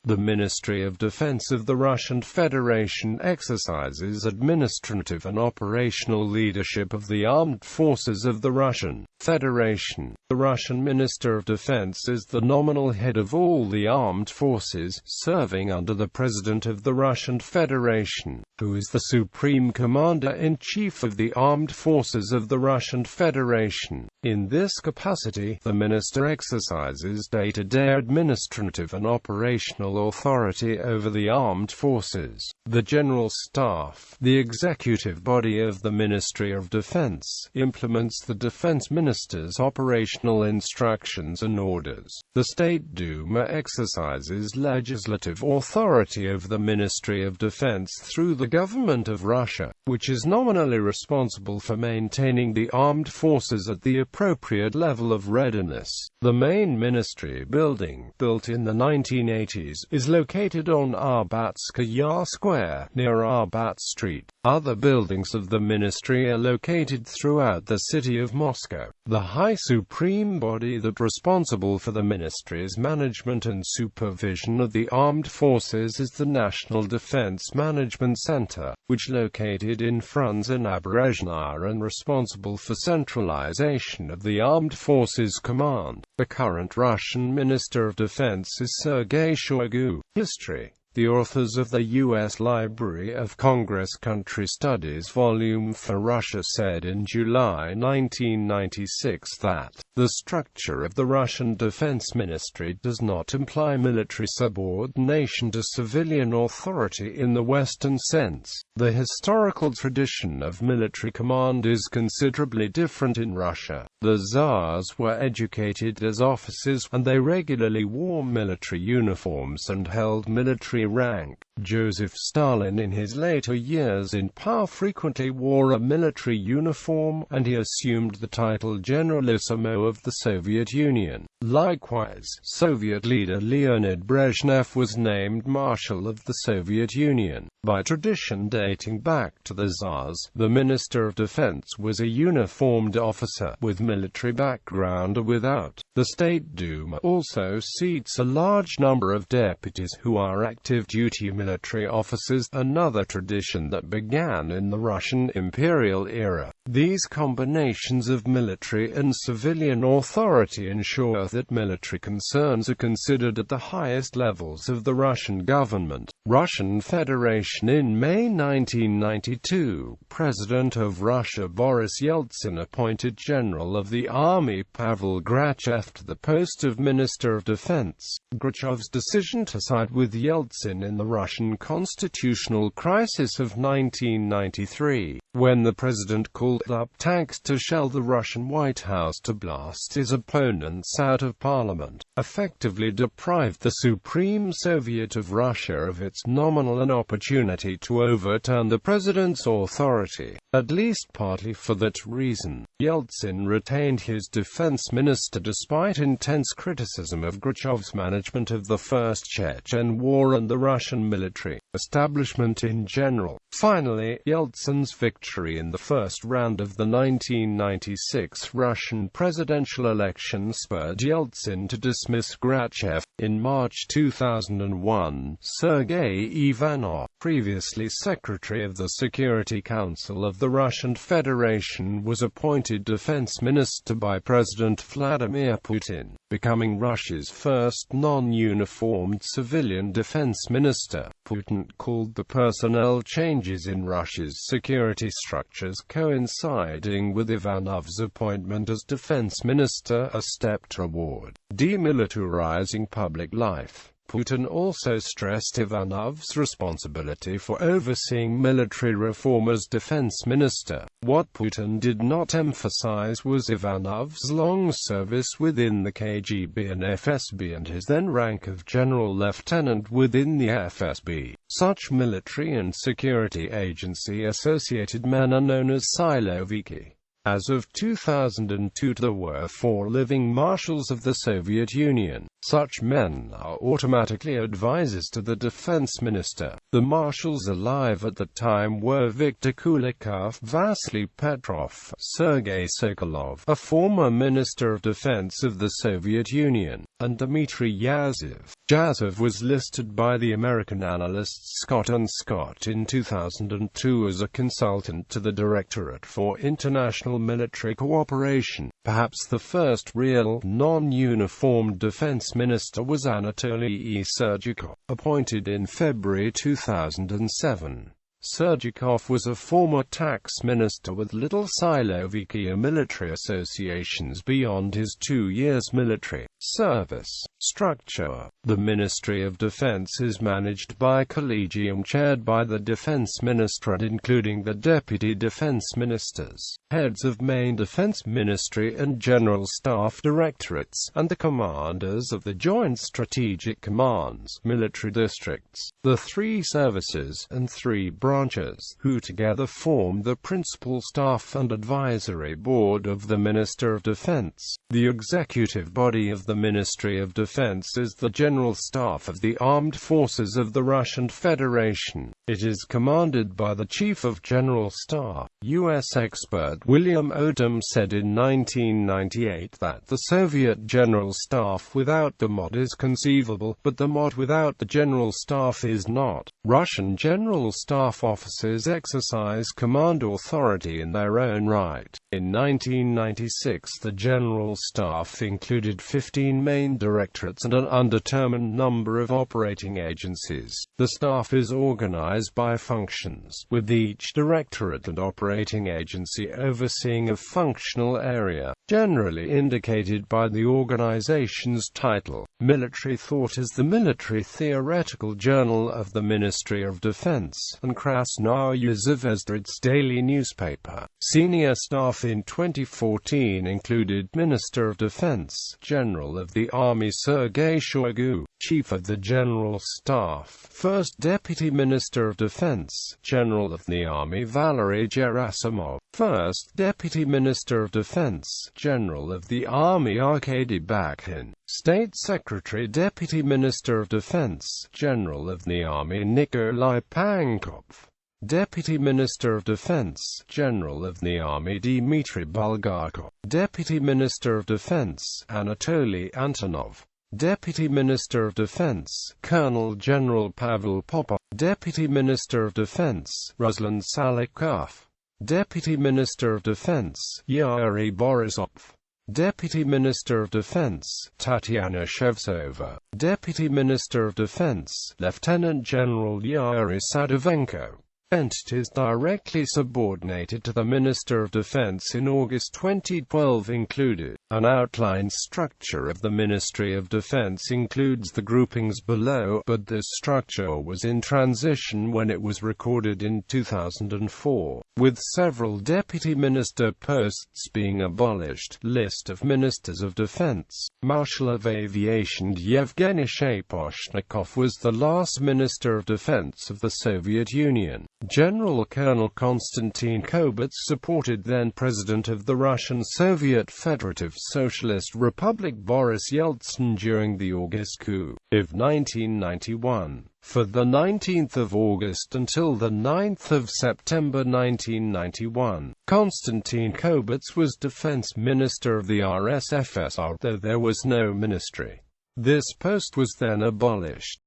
The Ministry of Defense of the Russian Federation exercises administrative and operational leadership of the armed forces of the Russian Federation. The Russian Minister of Defense is the nominal head of all the armed forces, serving under the President of the Russian Federation, who is the Supreme Commander-in-Chief of the Armed Forces of the Russian Federation. In this capacity, the minister exercises day-to-day administrative and operational authority over the armed forces. The General Staff, the executive body of the Ministry of Defense, implements the Defense Minister's operational instructions and orders. The State Duma exercises legislative authority over the Ministry of Defense through the Government of Russia, which is nominally responsible for maintaining the armed forces at the appropriate level of readiness. The main ministry building, built in the 1980s, is located on Arbatskaya Square, near Arbat Street. Other buildings of the ministry are located throughout the city of Moscow. The high supreme body that responsible for the ministry's management and supervision of the armed forces is the National Defense Management Center, which located in Frunze Naberezhnaya and responsible for centralization of the armed forces command. The current Russian Minister of Defense is Sergei Shoigu. History. The authors of the U.S. Library of Congress Country Studies Volume for Russia said in July 1996 that the structure of the Russian Defense Ministry does not imply military subordination to civilian authority in the Western sense. The historical tradition of military command is considerably different in Russia. The Tsars were educated as officers, and they regularly wore military uniforms and held military rank. Joseph Stalin in his later years in power frequently wore a military uniform, and he assumed the title Generalissimo of the Soviet Union. Likewise, Soviet leader Leonid Brezhnev was named Marshal of the Soviet Union. By tradition dating back to the Tsars, the Minister of Defense was a uniformed officer, with military background or without. The State Duma also seats a large number of deputies who are active duty military officers, another tradition that began in the Russian imperial era. These combinations of military and civilian authority ensure that military concerns are considered at the highest levels of the Russian government. Russian Federation. In May 1992, President of Russia Boris Yeltsin appointed General of the Army Pavel Grachev to the post of Minister of Defense. Grachev's decision to side with Yeltsin in the Russian constitutional crisis of 1993, when the president called up tanks to shell the Russian White House to blast his opponents out of parliament, effectively deprived the Supreme Soviet of Russia of its nominal and opportunity to overturn the president's authority. At least partly for that reason, Yeltsin retained his defense minister despite intense criticism of Grachev's management of the First Chechen War and the Russian military establishment in general. Finally, Yeltsin's victory in the first round of the 1996 Russian presidential election spurred Yeltsin to dismiss Grachev. In March 2001, Sergei Ivanov, previously Secretary of the Security Council of the Russian Federation, was appointed defense minister by President Vladimir Putin, becoming Russia's first non-uniformed civilian defense minister. Putin called the personnel changes in Russia's security structures coinciding with Ivanov's appointment as defense minister a step toward demilitarizing public life. Putin also stressed Ivanov's responsibility for overseeing military reform as defense minister. What Putin did not emphasize was Ivanov's long service within the KGB and FSB and his then rank of general lieutenant within the FSB. Such military and security agency-associated men are known as siloviki. As of 2002, there were 4 living marshals of the Soviet Union. Such men are automatically advisors to the defense minister. The marshals alive at the time were Viktor Kulikov, Vasily Petrov, Sergei Sokolov, a former Minister of Defense of the Soviet Union, and Dmitry Yazov. Yazov was listed by the American analyst Scott & Scott in 2002 as a consultant to the Directorate for International Military Cooperation. Perhaps the first real, non-uniformed defense minister was Anatoly Serdyukov, appointed in February 2007. Serdyukov was a former tax minister with little Siloviki military associations beyond his 2 years military service. Structure. The Ministry of Defense is managed by a collegium chaired by the Defense Ministrate, including the Deputy Defense Ministers, heads of main Defense Ministry and General Staff Directorates, and the commanders of the Joint Strategic Commands, military districts, the 3 services, and 3 branches, who together form the principal staff and advisory board of the Minister of Defense. The executive body of the Ministry of Defense is the General Staff of the Armed Forces of the Russian Federation. It is commanded by the Chief of General Staff. U.S. expert William Odom said in 1998 that the Soviet General Staff without the MOD is conceivable, but the MOD without the General Staff is not. Russian General Staff officers exercise command authority in their own right. In 1996, the General Staff included 15 main directorates and an undetermined number of operating agencies. The staff is organized by functions, with each directorate and operating agency overseeing a functional area, generally indicated by the organization's title. Military Thought is the military theoretical journal of the Ministry of Defense, and Krasnaya Zvezda's daily newspaper. Senior staff in 2014 included Minister of Defense, General of the Army Sergei Shoigu, Chief of the General Staff, First Deputy Minister of Defense, General of the Army Valery Gerasimov, First Deputy Minister of Defense, General of the Army Arkady Bakhin, State Secretary Deputy Minister of Defense, General of the Army Nikolai Pankov, Deputy Minister of Defense, General of the Army Dmitry Bulgakov, Deputy Minister of Defense, Anatoly Antonov, Deputy Minister of Defense, Colonel General Pavel Popov, Deputy Minister of Defense, Ruslan Salikov, Deputy Minister of Defense, Yuri Borisov, Deputy Minister of Defense, Tatiana Shevtsova, Deputy Minister of Defense, Lieutenant General Yuri Sadovenko. Entities directly subordinated to the Minister of Defense in August 2012 included. An outline structure of the Ministry of Defense includes the groupings below, but this structure was in transition when it was recorded in 2004, with several deputy minister posts being abolished. List of Ministers of Defense. Marshal of Aviation Yevgeny Shaposhnikov was the last Minister of Defense of the Soviet Union. General Colonel Konstantin Kobets supported then-President of the Russian Soviet Federative Socialist Republic Boris Yeltsin during the August coup of 1991. For the 19th of August until the 9th of September 1991, Konstantin Kobets was Defense Minister of the RSFSR, though there was no ministry. This post was then abolished.